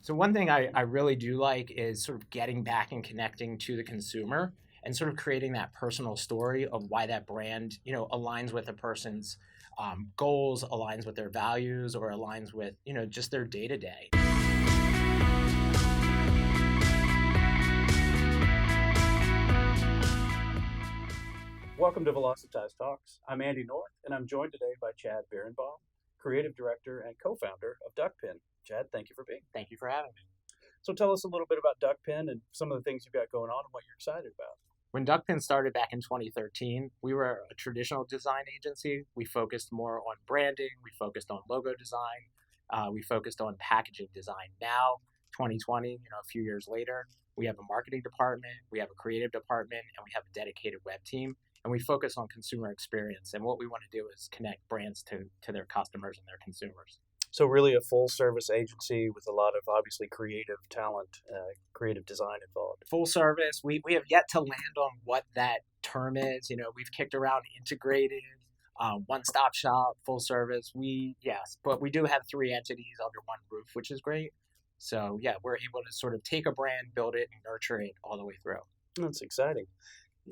So one thing I really do like is sort of getting back and connecting to the consumer and sort of creating that personal story of why that brand, aligns with a person's goals, aligns with their values, or aligns with, just their day to day. Welcome to Velocitize Talks. I'm Andy North, and I'm joined today by Chad Birenbaum, Creative Director and Co-founder of Duckpin. Chad, thank you for being here. Thank you for having me. So tell us a little bit about Duckpin and some of the things you've got going on and what you're excited about. When Duckpin started back in 2013, we were a traditional design agency. We focused more on branding. We focused on logo design. We focused on packaging design. Now, 2020, a few years later, we have a marketing department, we have a creative department, and we have a dedicated web team. And we focus on consumer experience. And what we want to do is connect brands to their customers and their consumers. So really a full service agency with a lot of obviously creative talent, creative design involved. Full service. We have yet to land on what that term is. We've kicked around integrated, one-stop shop, full service. But we do have three entities under one roof, which is great. So yeah, we're able to sort of take a brand, build it, and nurture it all the way through. That's exciting.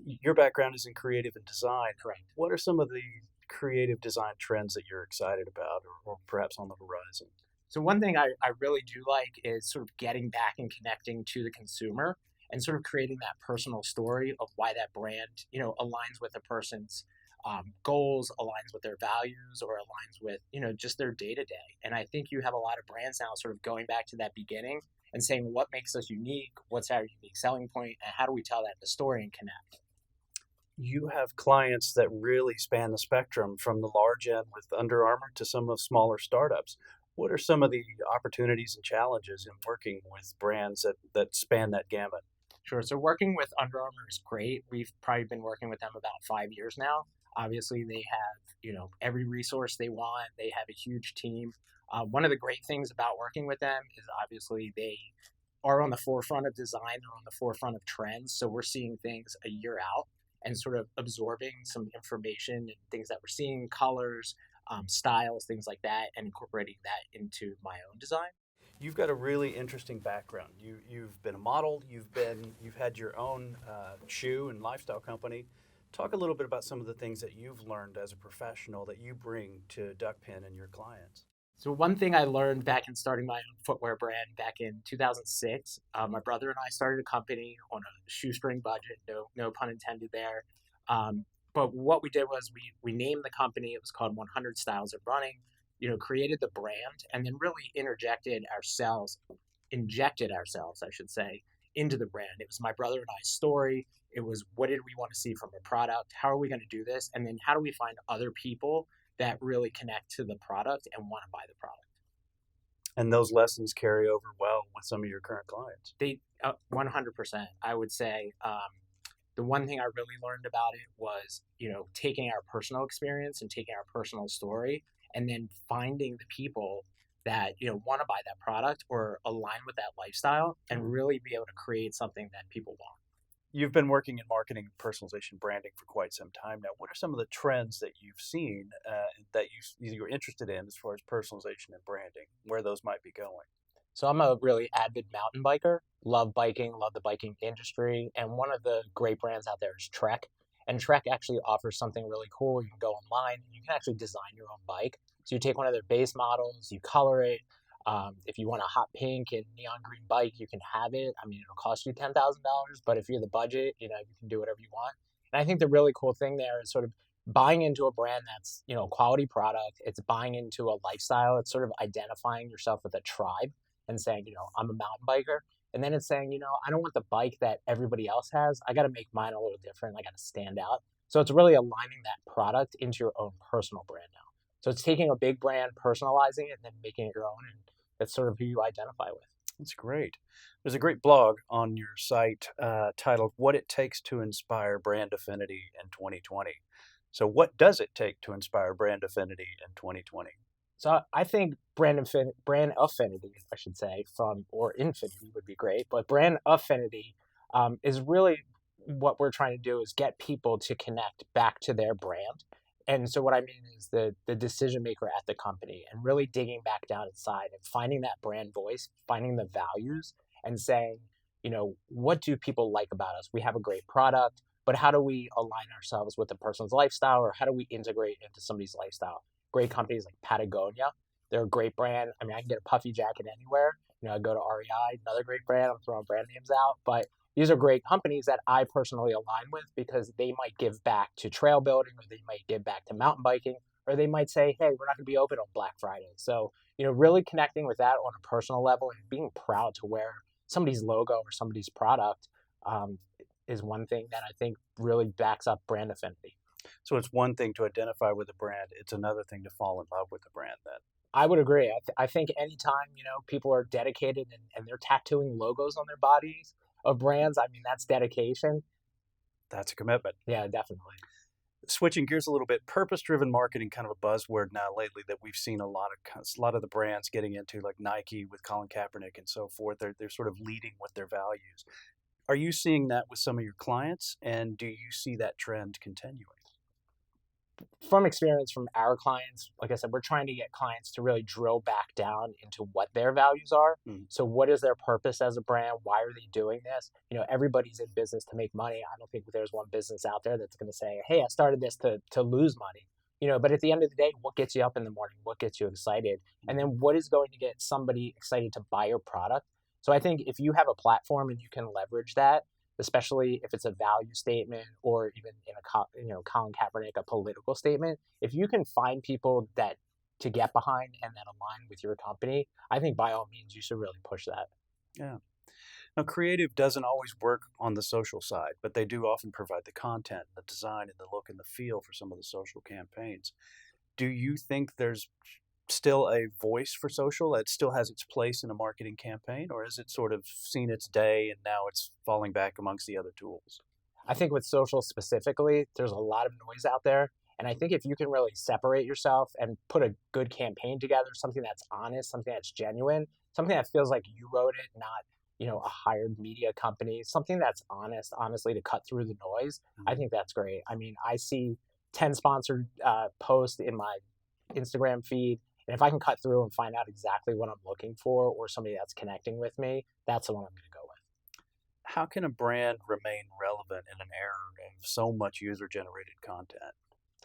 Your background is in creative and design. Correct. What are some of the creative design trends that you're excited about or perhaps on the horizon? So one thing I really do like is sort of getting back and connecting to the consumer and sort of creating that personal story of why that brand, aligns with a person's goals, aligns with their values, or aligns with, just their day to day. And I think you have a lot of brands now sort of going back to that beginning and saying what makes us unique, what's our unique selling point, and how do we tell that in the story and connect. You have clients that really span the spectrum from the large end with Under Armour to some of smaller startups. What are some of the opportunities and challenges in working with brands that span that gamut? Sure. So working with Under Armour is great. We've probably been working with them about 5 years now. Obviously, they have, every resource they want. They have a huge team. One of the great things about working with them is obviously they are on the forefront of design. They're on the forefront of trends. So we're seeing things a year out and sort of absorbing some information and things that we're seeing, colors, styles, things like that, and incorporating that into my own design. You've got a really interesting background. You've been a model. You've had your own shoe and lifestyle company. Talk a little bit about some of the things that you've learned as a professional that you bring to Duckpin and your clients. So one thing I learned back in starting my own footwear brand back in 2006, my brother and I started a company on a shoestring budget, no pun intended there. But what we did was we named the company. It was called 100 Styles of Running, created the brand, and then really injected ourselves, I should say, into the brand. It was my brother and I's story. It was what did we want to see from a product? How are we going to do this? And then how do we find other people that really connect to the product and want to buy the product? And those lessons carry over well with some of your current clients. They 100%. I would say the one thing I really learned about it was, taking our personal experience and taking our personal story and then finding the people that, want to buy that product or align with that lifestyle and really be able to create something that people want. You've been working in marketing and personalization branding for quite some time now. What are some of the trends that you've seen that you're interested in as far as personalization and branding, where those might be going? So I'm a really avid mountain biker, love biking, love the biking industry. And one of the great brands out there is Trek. And Trek actually offers something really cool. You can go online and you can actually design your own bike. So you take one of their base models, you color it. If you want a hot pink and neon green bike, you can have it. I mean, it'll cost you $10,000, but if you're the budget, you can do whatever you want. And I think the really cool thing there is sort of buying into a brand that's, quality product. It's buying into a lifestyle. It's sort of identifying yourself with a tribe and saying, I'm a mountain biker. And then it's saying, I don't want the bike that everybody else has. I got to make mine a little different. I got to stand out. So it's really aligning that product into your own personal brand now. So it's taking a big brand, personalizing it, and then making it your own. And that's sort of who you identify with. That's great. There's a great blog on your site titled What It Takes to Inspire Brand Affinity in 2020. So what does it take to inspire brand affinity in 2020? So I think brand affinity, I should say, or infinity would be great, but brand affinity is really what we're trying to do is get people to connect back to their brand And so what I mean is the decision maker at the company and really digging back down inside and finding that brand voice, finding the values and saying, what do people like about us? We have a great product, but how do we align ourselves with the person's lifestyle, or how do we integrate into somebody's lifestyle? Great companies like Patagonia, they're a great brand. I mean, I can get a puffy jacket anywhere. I go to REI, another great brand. I'm throwing brand names out, but these are great companies that I personally align with because they might give back to trail building, or they might give back to mountain biking, or they might say, hey, we're not going to be open on Black Friday. So, really connecting with that on a personal level and being proud to wear somebody's logo or somebody's product um, is one thing that I think really backs up brand affinity. So it's one thing to identify with a brand. It's another thing to fall in love with the brand then. I would agree. I think anytime, people are dedicated and they're tattooing logos on their bodies of brands, I mean, that's dedication. That's a commitment. Yeah, definitely. Switching gears a little bit, purpose-driven marketing, kind of a buzzword now lately that we've seen a lot of the brands getting into, like Nike with Colin Kaepernick and so forth. They're sort of leading with their values. Are you seeing that with some of your clients, and do you see that trend continuing? From experience from our clients, like I said, we're trying to get clients to really drill back down into what their values are. Mm. So what is their purpose as a brand? Why are they doing this? Everybody's in business to make money. I don't think there's one business out there that's going to say, hey, I started this to lose money. But at the end of the day, what gets you up in the morning? What gets you excited? And then what is going to get somebody excited to buy your product? So I think if you have a platform and you can leverage that, especially if it's a value statement or even in Colin Kaepernick, a political statement, if you can find people that to get behind and that align with your company, I think by all means you should really push that. Yeah. Now, creative doesn't always work on the social side, but they do often provide the content, the design, and the look and the feel for some of the social campaigns. Do you think there's still a voice for social? It still has its place in a marketing campaign, or has it sort of seen its day and now it's falling back amongst the other tools? I think with social specifically, there's a lot of noise out there. And I think if you can really separate yourself and put a good campaign together, something that's honest, something that's genuine, something that feels like you wrote it, not, a hired media company, something that's honest, honestly, to cut through the noise, I think that's great. I mean, I see 10 sponsored posts in my Instagram feed. And if I can cut through and find out exactly what I'm looking for or somebody that's connecting with me, that's the one I'm going to go with. How can a brand remain relevant in an era of so much user-generated content?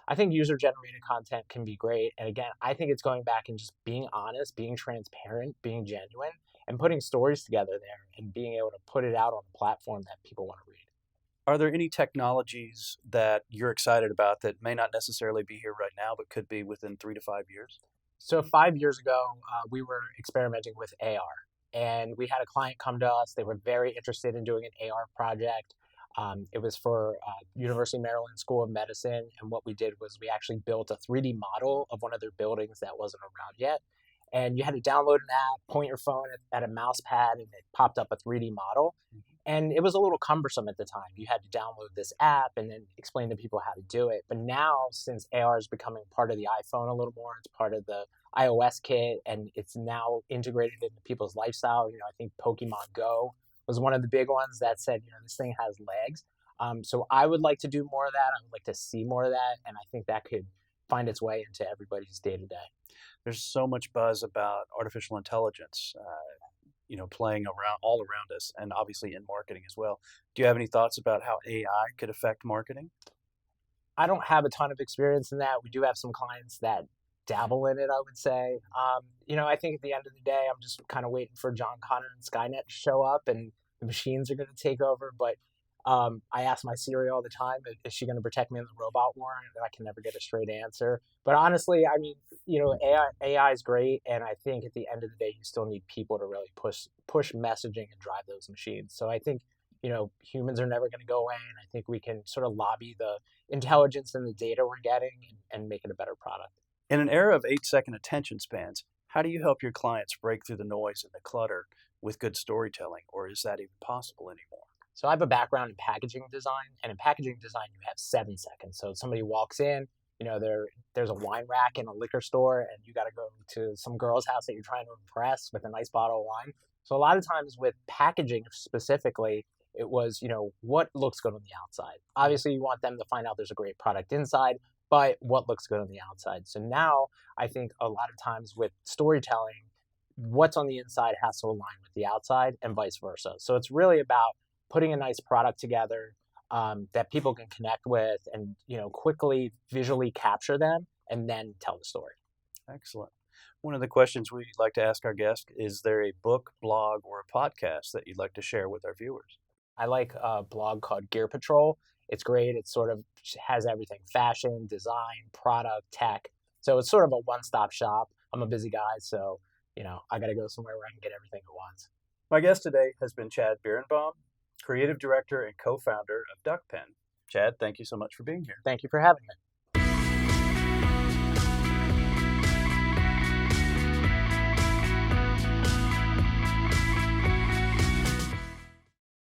I think user-generated content can be great. And again, I think it's going back and just being honest, being transparent, being genuine, and putting stories together there and being able to put it out on a platform that people want to read. Are there any technologies that you're excited about that may not necessarily be here right now, but could be within 3 to 5 years? So 5 years ago, we were experimenting with AR. And we had a client come to us. They were very interested in doing an AR project. It was for University of Maryland School of Medicine. And what we did was we actually built a 3D model of one of their buildings that wasn't around yet. And you had to download an app, point your phone at a mouse pad, and it popped up a 3D model. And it was a little cumbersome at the time. You had to download this app and then explain to people how to do it. But now, since AR is becoming part of the iPhone a little more, it's part of the iOS kit, and it's now integrated into people's lifestyle. I think Pokemon Go was one of the big ones that said, this thing has legs. So I would like to do more of that. I would like to see more of that. And I think that could find its way into everybody's day-to-day. There's so much buzz about artificial intelligence, playing around all around us, and obviously in marketing as well. Do you have any thoughts about how AI could affect marketing? I don't have a ton of experience in that. We do have some clients that dabble in it, I would say. I think at the end of the day, I'm just kind of waiting for John Connor and Skynet to show up and the machines are going to take over. But I ask my Siri all the time, is she going to protect me in the robot war? And I can never get a straight answer. But honestly, I mean, AI is great. And I think at the end of the day, you still need people to really push messaging and drive those machines. So I think, humans are never going to go away. And I think we can sort of lobby the intelligence and the data we're getting and make it a better product. In an era of 8-second attention spans, how do you help your clients break through the noise and the clutter with good storytelling? Or is that even possible anymore? So I have a background in packaging design, and in packaging design, you have 7 seconds. So somebody walks in, there's a wine rack in a liquor store, and you got to go to some girl's house that you're trying to impress with a nice bottle of wine. So a lot of times with packaging specifically, it was, what looks good on the outside. Obviously, you want them to find out there's a great product inside, but what looks good on the outside. So now I think a lot of times with storytelling, what's on the inside has to align with the outside and vice versa. So it's really about putting a nice product together that people can connect with and quickly visually capture them and then tell the story. Excellent. One of the questions we like to ask our guests, is there a book, blog, or a podcast that you'd like to share with our viewers? I like a blog called Gear Patrol. It's great. It sort of has everything: fashion, design, product, tech. So it's sort of a one-stop shop. I'm a busy guy, so I got to go somewhere where I can get everything at once. My guest today has been Chad Birenbaum, Creative Director and Co-founder of Duckpin. Chad, thank you so much for being here. Thank you for having me.